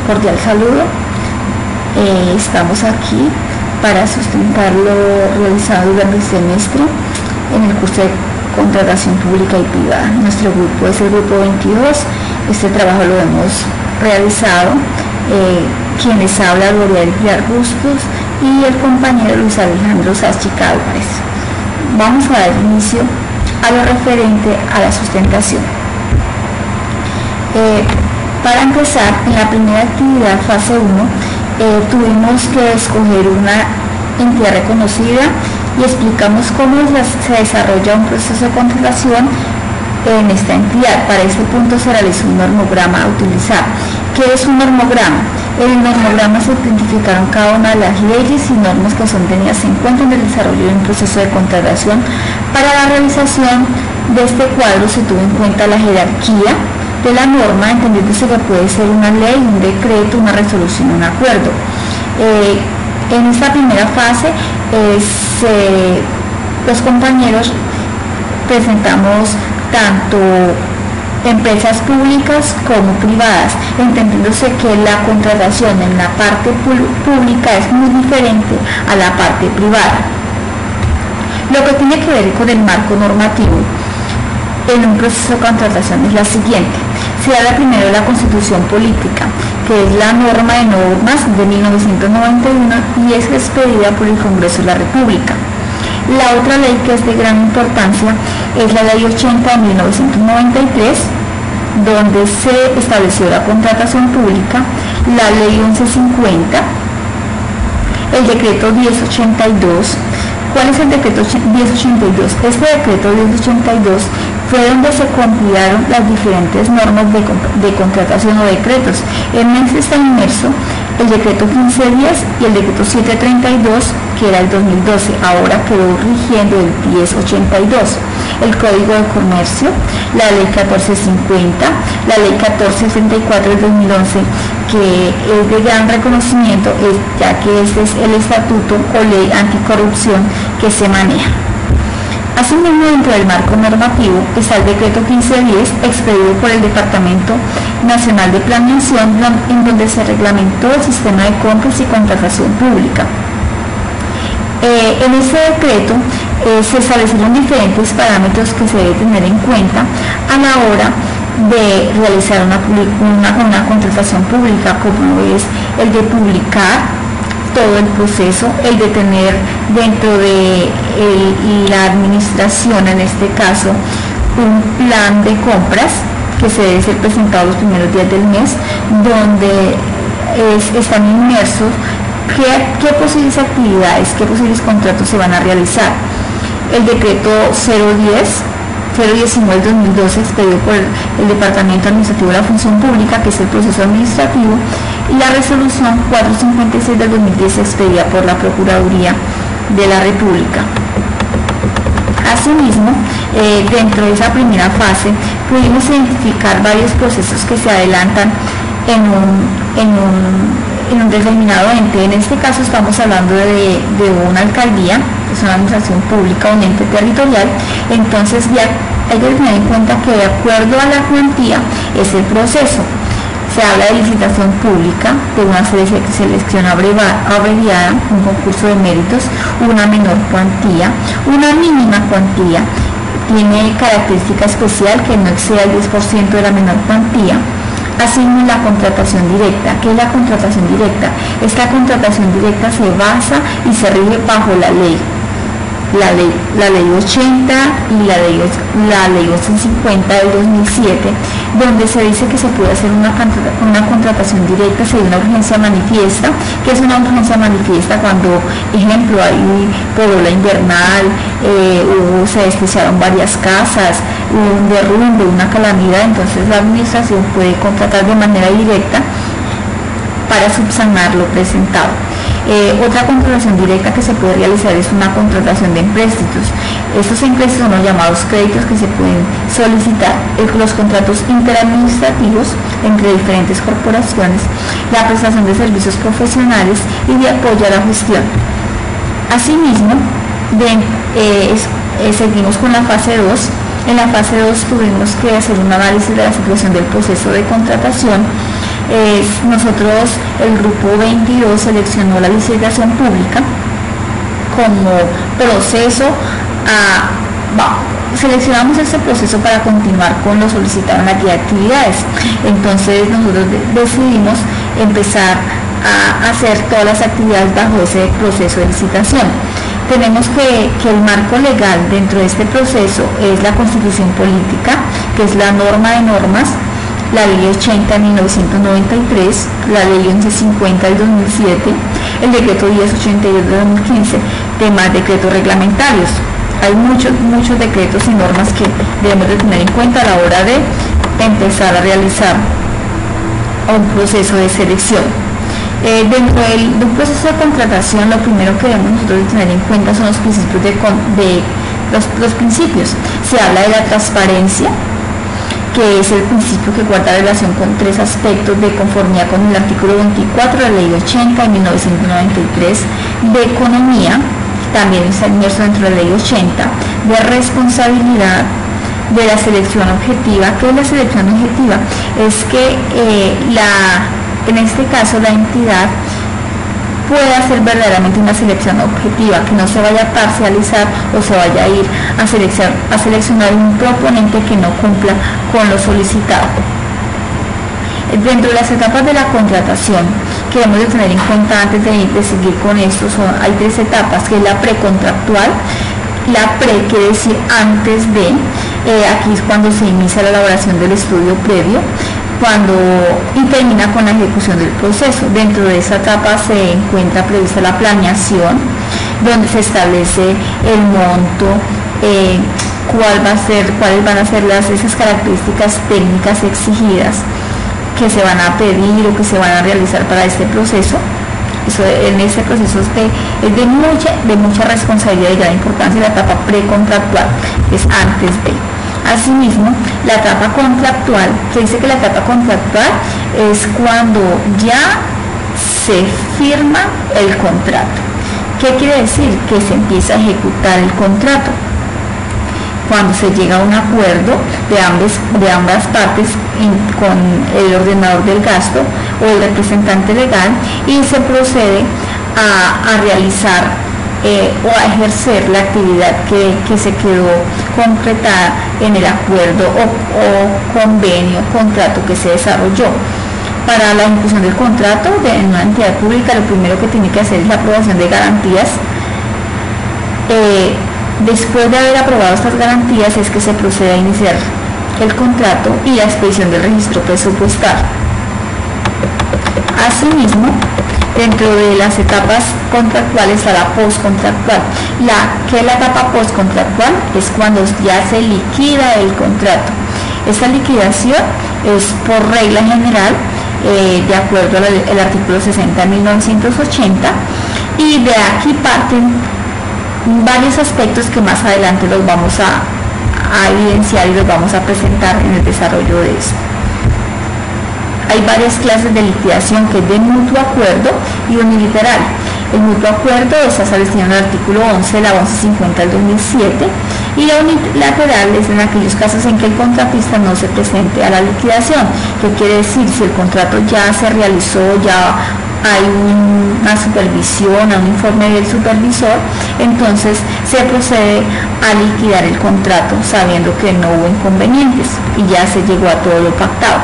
cordial saludo. Estamos aquí para sustentar lo realizado durante el semestre en el curso de contratación pública y privada. Nuestro grupo es el grupo 22. Este trabajo lo hemos realizado quien les habla, Gloria Pilar Bustos, y el compañero Luis Alejandro Sáchica Álvarez. Vamos a dar inicio a lo referente a la sustentación. Para empezar, en la primera actividad, fase 1, tuvimos que escoger una entidad reconocida y explicamos cómo se desarrolla un proceso de contratación en esta entidad. Para este punto se realizó un normograma a utilizar. ¿Qué es un normograma? En el normograma se identificaron cada una de las leyes y normas que son tenidas en cuenta en el desarrollo de un proceso de contratación. Para la realización de este cuadro se tuvo en cuenta la jerarquía de la norma, entendiéndose que puede ser una ley, un decreto, una resolución, un acuerdo. En esta primera fase, los compañeros presentamos tanto empresas públicas como privadas, entendiéndose que la contratación en la parte pública es muy diferente a la parte privada. Lo que tiene que ver con el marco normativo en un proceso de contratación es la siguiente. Se habla primero de la Constitución Política, que es la norma de normas de 1991 y es expedida por el Congreso de la República. La otra ley que es de gran importancia es la Ley 80 de 1993, donde se estableció la contratación pública, la Ley 1150, el Decreto 1082. ¿Cuál es el Decreto 1082? Este Decreto 1082 fue donde se compilaron las diferentes normas de contratación o decretos. En este está inmerso el Decreto 1510 y el Decreto 732, que era el 2012, ahora quedó rigiendo el 1082. El Código de Comercio, la Ley 1450, la Ley 1464 del 2011, que es de gran reconocimiento, ya que este es el estatuto o ley anticorrupción que se maneja. Asimismo, dentro del marco normativo está el Decreto 1510, expedido por el Departamento Nacional de Planeación, en donde se reglamentó el sistema de compras y contratación pública. En este decreto se establecieron diferentes parámetros que se debe tener en cuenta a la hora de realizar una contratación pública, como es el de publicar todo el proceso, el de tener dentro de la administración, en este caso, un plan de compras que se debe ser presentado los primeros días del mes, donde están inmersos qué posibles actividades, qué posibles contratos se van a realizar. El decreto 019 del 2012, expedido por el Departamento Administrativo de la Función Pública, que es el proceso administrativo, y la resolución 456 del 2010, expedida por la Procuraduría de la República. Asimismo, dentro de esa primera fase, pudimos identificar varios procesos que se adelantan en un determinado ente. En este caso estamos hablando de una alcaldía, que es una administración pública, un ente territorial. Entonces ya hay que tener en cuenta que de acuerdo a la cuantía es el proceso. Se habla de licitación pública, de una selección abreviada, un concurso de méritos, una menor cuantía, una mínima cuantía, tiene característica especial que no exceda el 10% de la menor cuantía. Asimismo, la contratación directa. ¿Qué es la contratación directa? Esta contratación directa se basa y se rige bajo la ley 80 y la ley 1150 del 2007, donde se dice que se puede hacer una contratación directa si hay una urgencia manifiesta. ¿Qué es una urgencia manifiesta? Cuando, ejemplo, hay pobreza invernal, se despreciaron varias casas, un derrumbe, una calamidad, entonces la administración puede contratar de manera directa para subsanar lo presentado. Otra contratación directa que se puede realizar es una contratación de empréstitos. Estos empréstitos son los llamados créditos que se pueden solicitar, los contratos interadministrativos entre diferentes corporaciones, la prestación de servicios profesionales y de apoyo a la gestión. Asimismo, seguimos con la fase 2. En la fase 2 tuvimos que hacer un análisis de la situación del proceso de contratación Nosotros, el grupo 22, seleccionó la licitación pública como proceso seleccionamos este proceso para continuar con lo solicitado en la guía de actividades. Entonces nosotros decidimos empezar a hacer todas las actividades bajo ese proceso de licitación. Tenemos que el marco legal dentro de este proceso es la Constitución Política, que es la norma de normas, la Ley 80 de 1993, la Ley 1150 del 2007, el Decreto 1082 de 2015, demás decretos reglamentarios. Hay muchos decretos y normas que debemos de tener en cuenta a la hora de empezar a realizar un proceso de selección. Dentro de un proceso de contratación, lo primero que debemos nosotros de tener en cuenta son los principios los principios. Se habla de la transparencia, que es el principio que guarda relación con tres aspectos de conformidad con el artículo 24 de la Ley 80 de 1993, de economía, también está inmerso dentro de la Ley 80, de responsabilidad, de la selección objetiva. ¿Qué es la selección objetiva? Es que en este caso la entidad puede hacer verdaderamente una selección objetiva, que no se vaya a parcializar o se vaya a ir a seleccionar un proponente que no cumpla con lo solicitado. Dentro de las etapas de la contratación que debemos de tener en cuenta antes de seguir con esto, hay tres etapas, que es la precontractual. La pre quiere decir antes de, aquí es cuando se inicia la elaboración del estudio previo, y termina con la ejecución del proceso. Dentro de esa etapa se encuentra prevista la planeación, donde se establece el monto, cuáles van a ser esas características técnicas exigidas que se van a pedir o que se van a realizar para este proceso. En este proceso es de mucha responsabilidad y gran importancia. La etapa precontractual es antes de. Asimismo, la etapa contractual, se dice que la etapa contractual es cuando ya se firma el contrato. ¿Qué quiere decir? Que se empieza a ejecutar el contrato. Cuando se llega a un acuerdo de ambas partes con el ordenador del gasto o el representante legal, y se procede a realizar o a ejercer la actividad que se quedó concretada en el acuerdo o convenio, contrato que se desarrolló. Para la ejecución del contrato en una entidad pública, lo primero que tiene que hacer es la aprobación de garantías. Después de haber aprobado estas garantías es que se procede a iniciar el contrato y la expedición del registro presupuestal. Asimismo, dentro de las etapas contractuales está la postcontractual. ¿Qué es la etapa postcontractual? Es cuando ya se liquida el contrato. Esta liquidación es por regla general, de acuerdo al artículo 60 de 1980, y de aquí parten varios aspectos que más adelante los vamos a evidenciar y los vamos a presentar en el desarrollo de esto. Hay varias clases de liquidación, que es de mutuo acuerdo y unilateral. El mutuo acuerdo está establecido en el artículo 11 de la 1150 del 2007, y la unilateral es en aquellos casos en que el contratista no se presente a la liquidación. ¿Qué quiere decir? Si el contrato ya se realizó, ya hay una supervisión, un informe del supervisor, entonces se procede a liquidar el contrato sabiendo que no hubo inconvenientes y ya se llegó a todo lo pactado.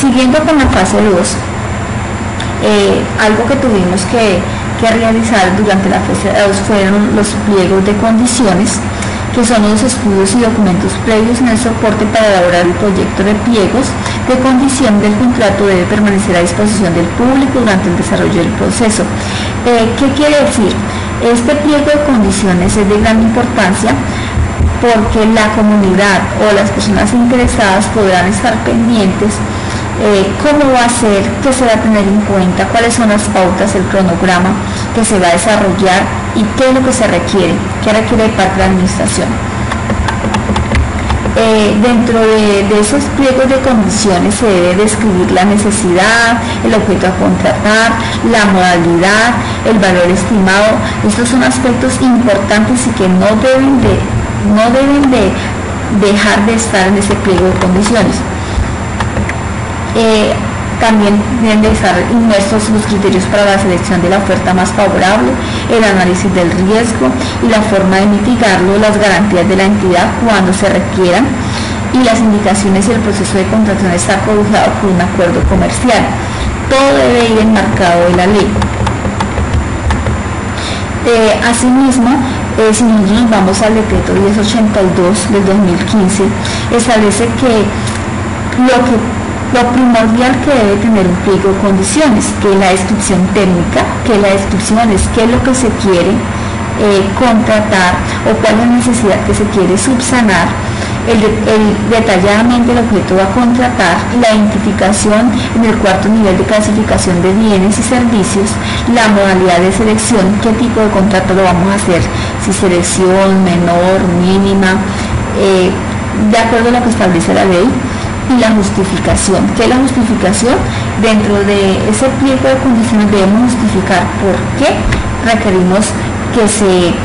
Siguiendo con la fase 2, algo que tuvimos que realizar durante la fase 2 fueron los pliegos de condiciones, que son los estudios y documentos previos en el soporte para elaborar el proyecto de pliegos de condición del contrato. Debe permanecer a disposición del público durante el desarrollo del proceso. ¿Qué quiere decir? Este pliego de condiciones es de gran importancia porque la comunidad o las personas interesadas podrán estar pendientes cómo va a ser, qué se va a tener en cuenta, cuáles son las pautas, el cronograma que se va a desarrollar y qué es lo que se requiere, qué requiere de parte de la administración. Dentro de esos pliegos de condiciones se debe describir la necesidad, el objeto a contratar, la modalidad, el valor estimado. Estos son aspectos importantes y que no deben dejar de estar en ese pliego de condiciones. También deben de estar inmersos los criterios para la selección de la oferta más favorable, el análisis del riesgo y la forma de mitigarlo, las garantías de la entidad cuando se requieran, y las indicaciones y el proceso de contratación está cobijado por un acuerdo comercial. Todo debe ir enmarcado de la ley. Asimismo, si nosotros nos vamos al decreto 1082 del 2015, establece que lo primordial que debe tener un pliego de condiciones, que es la descripción técnica, que la descripción es qué es lo que se quiere contratar o cuál es la necesidad que se quiere subsanar, detalladamente el objeto a contratar, la identificación en el cuarto nivel de clasificación de bienes y servicios, la modalidad de selección, qué tipo de contrato lo vamos a hacer, si selección, menor, mínima, de acuerdo a lo que establece la ley, y la justificación. ¿Qué es la justificación? Dentro de ese pliego de condiciones debemos justificar por qué requerimos que se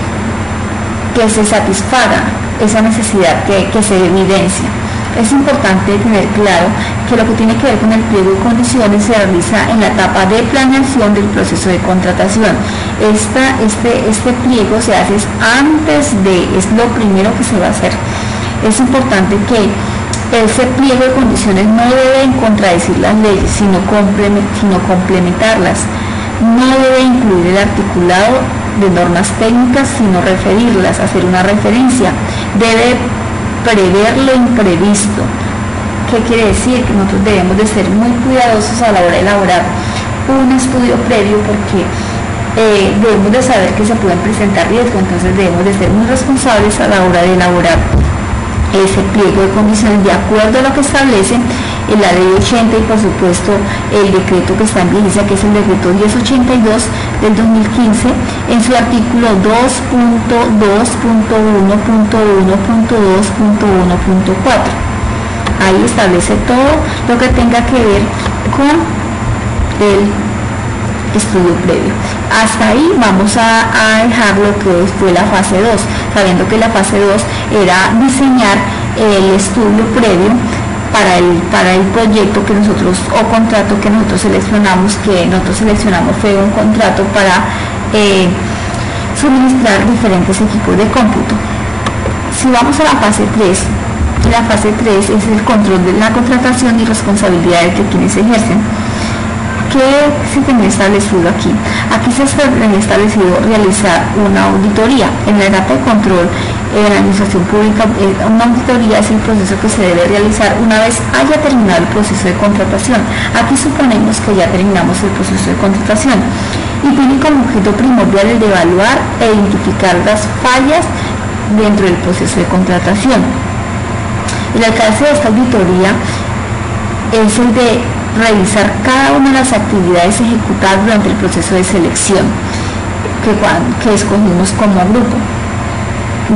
satisfaga esa necesidad que se evidencia. Es importante tener claro que lo que tiene que ver con el pliego de condiciones se realiza en la etapa de planeación del proceso de contratación. Este pliego se hace es lo primero que se va a hacer. Es importante que ese pliego de condiciones no debe contradecir las leyes, sino complementarlas. No debe incluir el articulado de normas técnicas, sino referirlas, hacer una referencia. Debe prever lo imprevisto. ¿Qué quiere decir? Que nosotros debemos de ser muy cuidadosos a la hora de elaborar un estudio previo, porque debemos de saber que se pueden presentar riesgos, entonces debemos de ser muy responsables a la hora de elaborar ese pliego de condiciones de acuerdo a lo que establece en la ley 80 y por supuesto el decreto que está en vigencia, que es el decreto 1082 del 2015, en su artículo 2.2.1.1.2.1.4. Ahí establece todo lo que tenga que ver con el estudio previo. Hasta ahí vamos a dejar lo que fue la fase 2, sabiendo que la fase 2 era diseñar el estudio previo para el proyecto que nosotros, o contrato que nosotros seleccionamos, fue un contrato para suministrar diferentes equipos de cómputo. Si vamos a la fase 3, la fase 3 es el control de la contratación y responsabilidades de quienes ejercen. ¿Qué se tiene establecido aquí? Aquí se tiene establecido realizar una auditoría. En la etapa de control en la administración pública, una auditoría es el proceso que se debe realizar una vez haya terminado el proceso de contratación. Aquí suponemos que ya terminamos el proceso de contratación y tiene como objeto primordial el de evaluar e identificar las fallas dentro del proceso de contratación. El alcance de esta auditoría es el de revisar cada una de las actividades ejecutadas durante el proceso de selección que escogimos como grupo.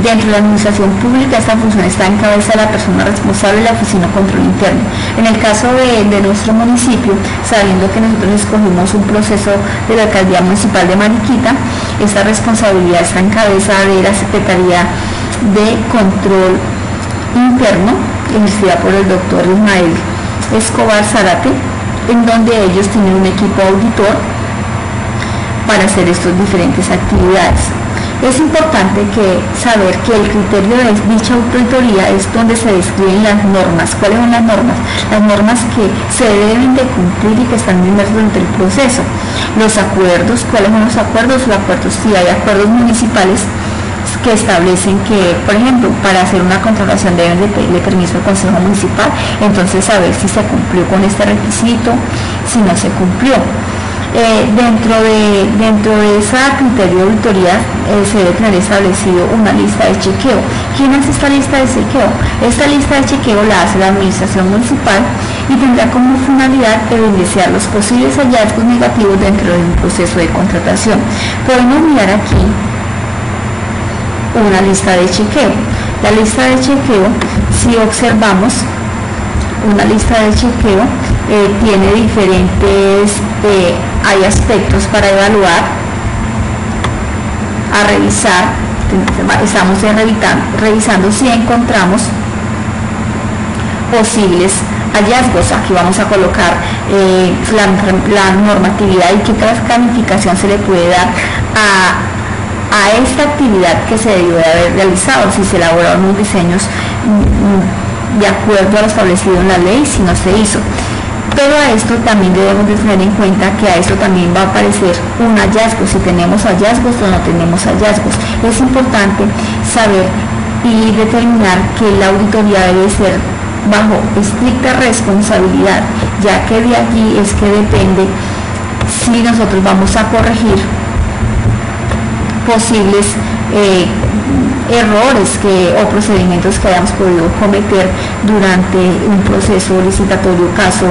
Dentro de la administración pública, esta función está en cabeza de la persona responsable de la Oficina de Control Interno. En el caso de nuestro municipio, sabiendo que nosotros escogimos un proceso de la Alcaldía Municipal de Mariquita, esta responsabilidad está en cabeza de la Secretaría de Control Interno, ejercida por el doctor Ismael Escobar Zárate, en donde ellos tienen un equipo auditor para hacer estas diferentes actividades. Es importante saber que el criterio de dicha auditoría es donde se describen las normas. ¿Cuáles son las normas? Las normas que se deben de cumplir y que están inmersas durante el proceso. Los acuerdos, ¿cuáles son los acuerdos? Los acuerdos, si hay acuerdos municipales que establecen que, por ejemplo, para hacer una contratación deben de pedirle permiso al Consejo Municipal, entonces saber si se cumplió con este requisito, si no se cumplió. Dentro de esa criterio de auditoría se debe tener establecido una lista de chequeo. ¿Quién hace esta lista de chequeo? Esta lista de chequeo la hace la administración municipal y tendrá como finalidad evidenciar los posibles hallazgos negativos dentro de un proceso de contratación. Podemos mirar aquí una lista de chequeo. La lista de chequeo, si observamos una lista de chequeo, tiene diferentes, hay aspectos para evaluar, a revisar. Estamos revisando si encontramos posibles hallazgos. Aquí vamos a colocar la normatividad y qué calificación se le puede dar a esta actividad que se debió de haber realizado, si se elaboraron unos diseños de acuerdo a lo establecido en la ley, si no se hizo. Pero a esto también debemos de tener en cuenta que a esto también va a aparecer un hallazgo, si tenemos hallazgos o no tenemos hallazgos. Es importante saber y determinar que la auditoría debe ser bajo estricta responsabilidad, ya que de allí es que depende si nosotros vamos a corregir posibles errores o procedimientos que hayamos podido cometer durante un proceso licitatorio, caso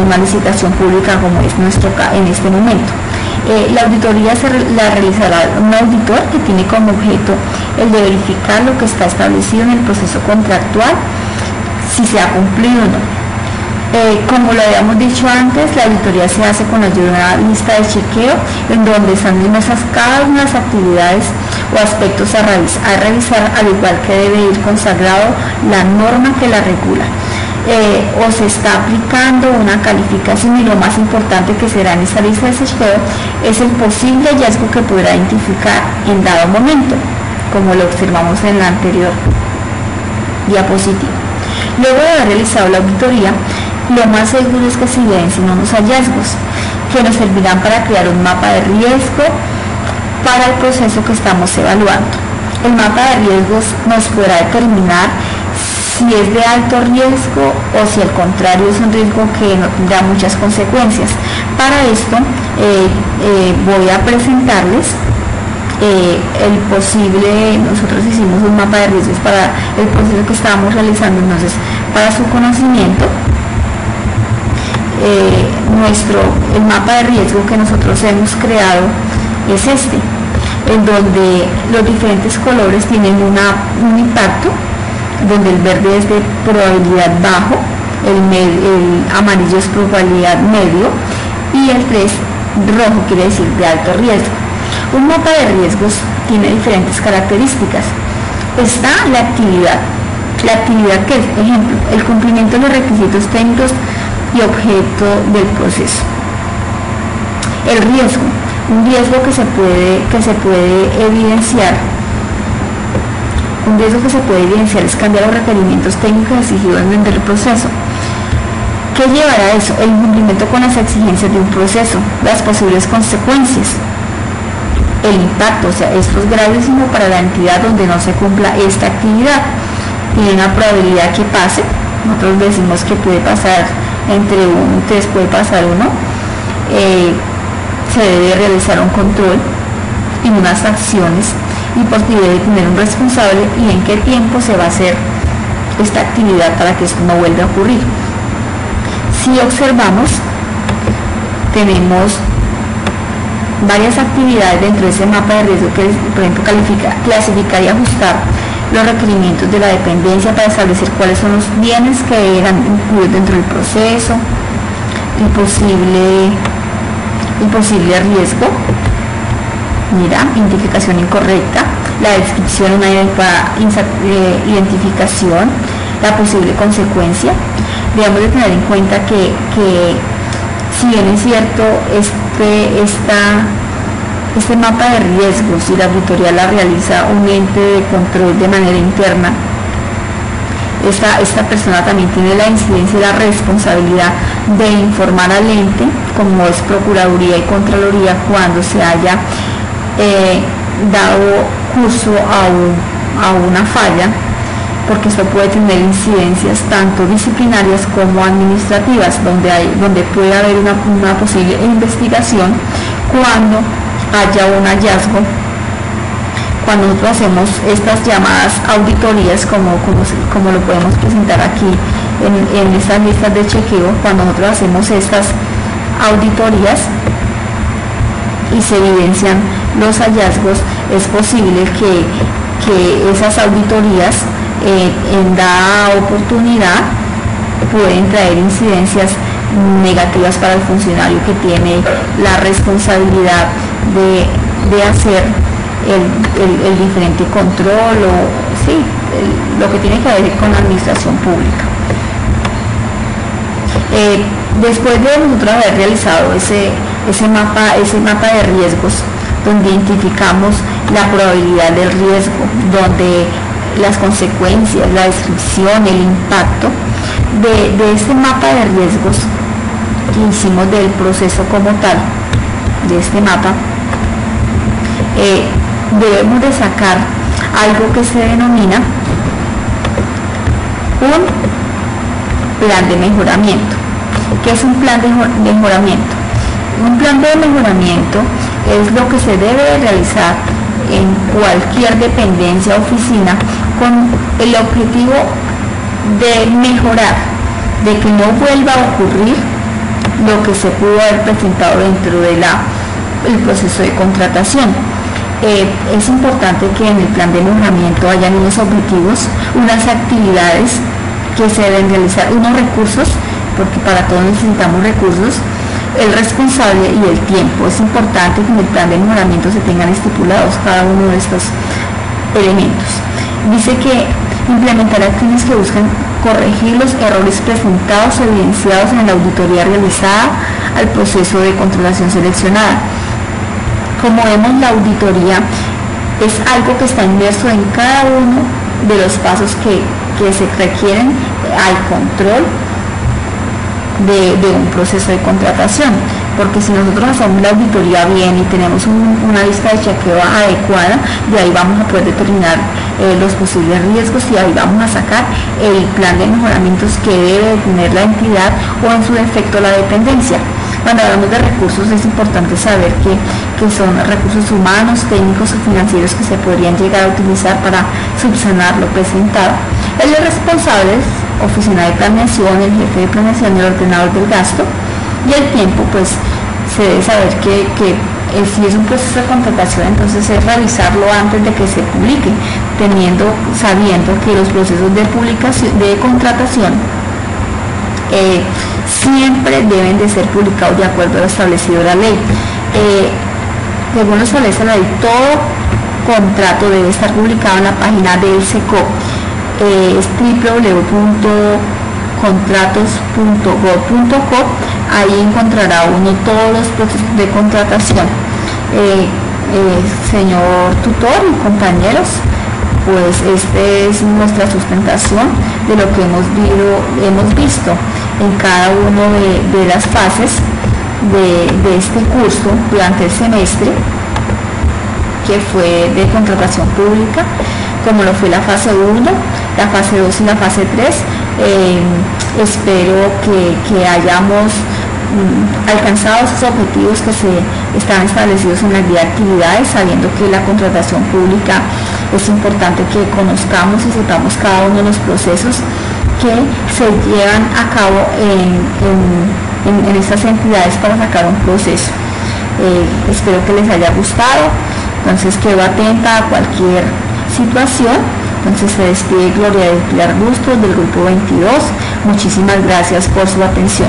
una licitación pública como es nuestro en este momento. La auditoría la realizará un auditor que tiene como objeto el de verificar lo que está establecido en el proceso contractual, si se ha cumplido o no. Como lo habíamos dicho antes, la auditoría se hace con ayuda de una lista de chequeo en donde están inmersas cada una de las actividades o aspectos a revisar, al igual que debe ir consagrado la norma que la regula. O se está aplicando una calificación, y lo más importante que será en esta lista de chequeo es el posible hallazgo que podrá identificar en dado momento, como lo observamos en la anterior diapositiva. Luego de haber realizado la auditoría, lo más seguro es que se evidencien unos hallazgos que nos servirán para crear un mapa de riesgo para el proceso que estamos evaluando. El mapa de riesgos nos podrá determinar si es de alto riesgo o si al contrario es un riesgo que no tendrá muchas consecuencias. Para esto voy a presentarles nosotros hicimos un mapa de riesgos para el proceso que estábamos realizando. Entonces, para su conocimiento, el mapa de riesgo que nosotros hemos creado es este, en donde los diferentes colores tienen un impacto, donde el verde es de probabilidad bajo, el amarillo es probabilidad medio y el 3 rojo quiere decir de alto riesgo. Un mapa de riesgos tiene diferentes características. Está la actividad que es, ejemplo, el cumplimiento de los requisitos técnicos y objeto del proceso. El riesgo, un riesgo que se puede evidenciar. Un riesgo que se puede evidenciar es cambiar los requerimientos técnicos exigidos dentro del proceso. ¿Qué llevará a eso? El incumplimiento con las exigencias de un proceso, las posibles consecuencias, el impacto, o sea, esto es gravísimo para la entidad donde no se cumpla esta actividad. Tiene una probabilidad que pase, nosotros decimos que puede pasar entre 1 y 3, puede pasar 1. Se debe realizar un control y unas acciones, y porque debe tener un responsable y en qué tiempo se va a hacer esta actividad para que esto no vuelva a ocurrir. Si observamos, tenemos varias actividades dentro de ese mapa de riesgo que es, por ejemplo, clasificar y ajustar los requerimientos de la dependencia para establecer cuáles son los bienes que eran incluidos dentro del proceso, el posible riesgo, identificación incorrecta, la descripción de una identificación, la posible consecuencia. Debemos de tener en cuenta que si bien es cierto, este mapa de riesgos, y la auditoría la realiza un ente de control de manera interna, esta persona también tiene la incidencia y la responsabilidad de informar al ente, como es Procuraduría y Contraloría, cuando se haya dado curso a una falla, porque esto puede tener incidencias tanto disciplinarias como administrativas, donde puede haber una posible investigación cuando haya un hallazgo. Cuando nosotros hacemos estas llamadas auditorías, como lo podemos presentar aquí en estas listas de chequeo, cuando nosotros hacemos estas auditorías y se evidencian los hallazgos, es posible que esas auditorías en dada oportunidad pueden traer incidencias negativas para el funcionario que tiene la responsabilidad de hacer el diferente control lo que tiene que ver con la administración pública. Después de nosotros haber realizado ese mapa de riesgos, donde identificamos la probabilidad del riesgo, donde las consecuencias, la descripción, el impacto de este mapa de riesgos que hicimos del proceso como tal, de este mapa, debemos de sacar algo que se denomina un plan de mejoramiento. ¿Qué es un plan de mejoramiento? Un plan de mejoramiento es lo que se debe de realizar en cualquier dependencia o oficina con el objetivo de mejorar, de que no vuelva a ocurrir lo que se pudo haber presentado dentro del proceso de contratación. Es importante que en el plan de mejoramiento hayan unos objetivos, unas actividades que se deben realizar, unos recursos, porque para todo necesitamos recursos, el responsable y el tiempo. Es importante que en el plan de mejoramiento se tengan estipulados cada uno de estos elementos. Dice que implementar acciones que buscan corregir los errores presentados o evidenciados en la auditoría realizada al proceso de contratación seleccionada. Como vemos, la auditoría es algo que está inmerso en cada uno de los pasos que se requieren al control de un proceso de contratación, porque si nosotros hacemos la auditoría bien y tenemos una lista de chequeo adecuada, de ahí vamos a poder determinar los posibles riesgos y ahí vamos a sacar el plan de mejoramientos que debe tener la entidad o en su defecto la dependencia. Cuando hablamos de recursos es importante saber que son recursos humanos, técnicos o financieros que se podrían llegar a utilizar para subsanar lo presentado. El responsable es oficina de planeación, el jefe de planeación y el ordenador del gasto, y el tiempo, pues se debe saber que si es un proceso de contratación, entonces es revisarlo antes de que se publique, sabiendo que los procesos de contratación siempre deben de ser publicados de acuerdo a lo establecido en la ley. Según lo establece la ley, todo contrato debe estar publicado en la página del SECO. Es www.contratos.gov.co. ahí encontrará uno todos los procesos de contratación. Señor tutor y compañeros, pues esta es nuestra sustentación de lo que hemos visto en cada una de las fases de este curso durante el semestre, que fue de contratación pública, como lo fue la fase 1, la fase 2 y la fase 3. Espero que hayamos alcanzado esos objetivos que se están establecidos en la guía de actividades, sabiendo que la contratación pública es importante que conozcamos y sepamos cada uno de los procesos que se llevan a cabo en estas entidades para sacar un proceso. Espero que les haya gustado. Entonces quedo atenta a cualquier situación. Entonces se despide Gloria del Pilar Bustos del grupo 22. Muchísimas gracias por su atención.